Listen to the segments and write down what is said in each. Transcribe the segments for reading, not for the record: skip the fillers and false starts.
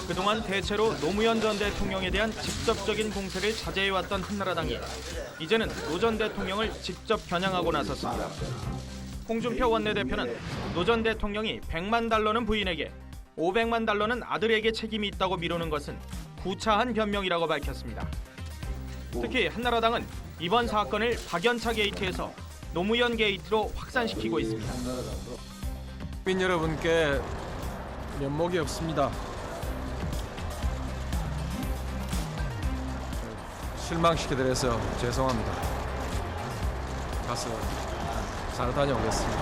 그동안 대체로 노무현 전 대통령에 대한 직접적인 공세를 자제해왔던 한나라당이 이제는 노 전 대통령을 직접 겨냥하고 나섰습니다. 홍준표 원내대표는 노 전 대통령이 100만 달러는 부인에게 500만 달러는 아들에게 책임이 있다고 미루는 것은 구차한 변명이라고 밝혔습니다. 특히 한나라당은 이번 사건을 박연차 게이트에서 노무현 게이트로 확산시키고 있습니다. 국민 여러분께 면목이 없습니다. 실망시켜드려서 죄송합니다. 가서 잘 다녀오겠습니다.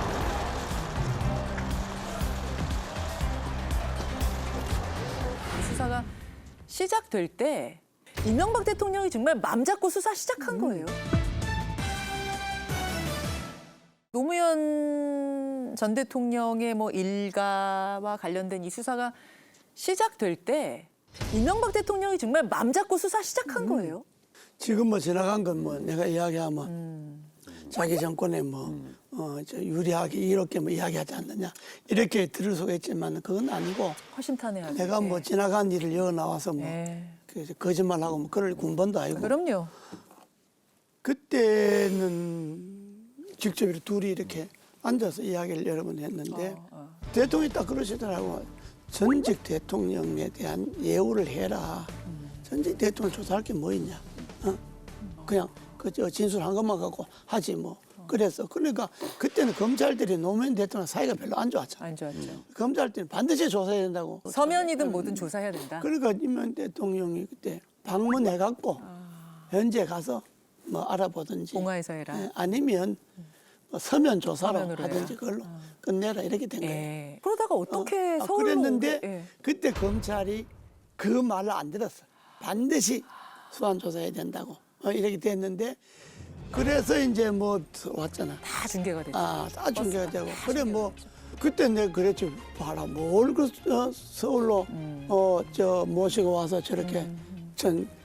이 수사가 시작될 때 이명박 대통령이 정말 맘 잡고 수사 시작한 거예요. 노무현 전 대통령의 뭐 일가와 관련된 이 수사가 시작될 때 이명박 대통령이 정말 맘 잡고 수사 시작한 거예요. 지금 뭐 지나간 건 뭐 내가 이야기하면 자기 정권에 저 유리하게 이렇게 뭐 이야기하지 않느냐 이렇게 들을 수가 있지만 그건 아니고 허심탄회하게. 내가 뭐 지나간 일을 여기 나와서 뭐 거짓말하고 뭐 그럴 군번도 아니고 그럼요. 그때는 직접 이렇게 둘이 이렇게 앉아서 이야기를 여러 번 했는데 대통령이 딱 그러시더라고. 전직 대통령에 대한 예우를 해라. 전직 대통령 조사할 게 뭐 있냐. 그냥 그저 진술한 것만 갖고 하지 뭐. 그래서 그러니까 그때는 검찰들이 노무현 대통령 사이가 별로 안 좋았잖아. 안 좋았죠. 검찰들은 반드시 조사해야 된다고. 서면이든 뭐든 조사해야 된다. 그러니까 이명 대통령이 그때 방문해갖고 현재 가서 뭐 알아보든지 봉화에서 해라. 아니면 뭐 서면 조사로 서면으로 하든지 해라. 그걸로 끝내라 이렇게 된 거예요. 예. 그러다가 어떻게 서울로 그랬는데 오게- 예. 그때 검찰이 그 말을 안 들었어. 반드시 수환 조사해야 된다고 이렇게 됐는데 그래서 이제 뭐 왔잖아. 다 중계가 됐죠. 다 중계가 되고 그래 뭐 그때 내가 그랬지 봐라 뭘그 서울로 저 모시고 와서 저렇게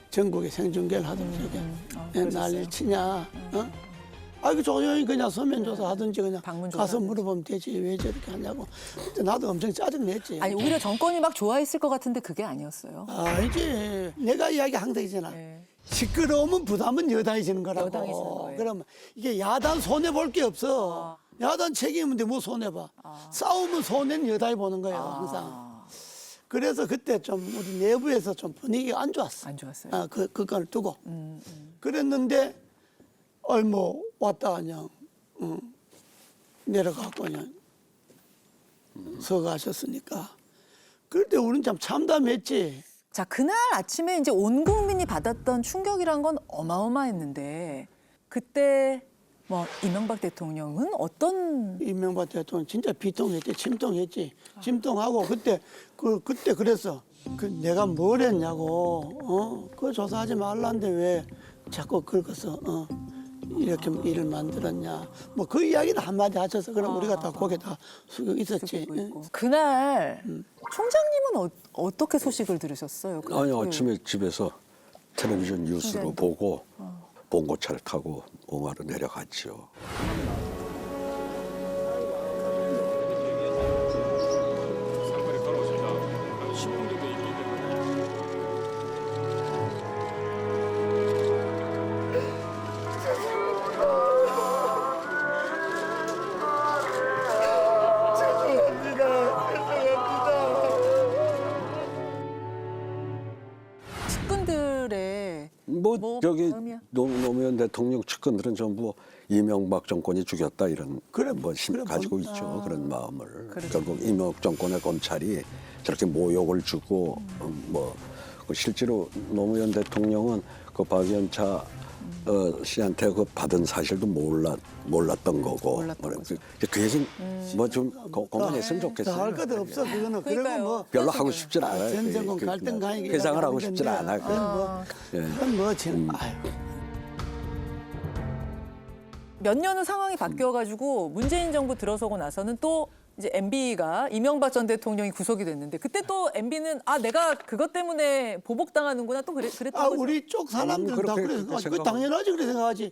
전국에 생중계를 하든지 저렇게 난리를 치냐. 그 조용히 그냥 서면 조사하든지 그냥 방문 가서 조사하든지. 물어보면 되지 왜 저렇게 하냐고. 그때 나도 엄청 짜증냈지. 아니 오히려 정권이 막 좋아했을 것 같은데 그게 아니었어요. 알지. 내가 이야기 항상 있잖아. 네. 시끄러우면 부담은 여당이 지는 거라고. 여당이 지는 거예요. 그러면 이게 야당 손해 볼 게 없어. 야당 책임인데 뭐 손해 봐. 싸우면 손해는 여당이 보는 거예요 항상. 그래서 그때 좀 우리 내부에서 좀 분위기가 안 좋았어. 안 좋았어요. 그걸 두고. 그랬는데 뭐 왔다 그냥 내려가고 그냥 서가셨으니까. 그럴 때 우리는 참 참담했지. 자, 그날 아침에 이제 온 국민이 받았던 충격이란 건 어마어마했는데 그때 뭐 이명박 대통령은 어떤 이명박 대통령 진짜 비통했지, 침통했지. 침통하고 그때 그랬어. 내가 뭘 했냐고. 그거 조사하지 말라는데 왜 자꾸 긁어서 이렇게 일을 만들었냐. 뭐 그 이야기는 한마디 하셔서 그럼 우리가 다 고개 다 숙이고 있었지. 그날 총장님은 어떻게 소식을 들으셨어요? 아니 아침에 집에서 텔레비전 뉴스로 보고 봉고차를 타고 옹화로 내려갔죠. 측근들의 뭐 저기 마음이야? 노무현 대통령 측근들은 전부 이명박 정권이 죽였다 이런 그래, 뭐 그래, 가지고 있죠. 그런 마음을. 그래도. 결국 이명박 정권의 검찰이 저렇게 모욕을 주고 그 실제로 노무현 대통령은 그 박연차 씨한테 그 받은 사실도 몰랐던 거고. 몰랐던 거죠. 그 얘기는 뭐 좀 그만했으면 좋겠어요. 더 할 것도 없어 그거는. 그리고 그러니까요. 뭐 별로 하고 싶진 않아요. 전 정권 그 갈등 가니까 회상을 하고 싶진 않아요. 그건 뭐 지금 아유. 몇 년 후 상황이 바뀌어가지고 문재인 정부 들어서고 나서는 또 이제 MB가 이명박 전 대통령이 구속이 됐는데 그때 또 MB는 내가 그것 때문에 보복당하는구나 또 그랬던 거죠. 우리 쪽 사람들은 다 그렇게 그래 생각하지. 그 생각하고. 당연하지 그래 생각하지.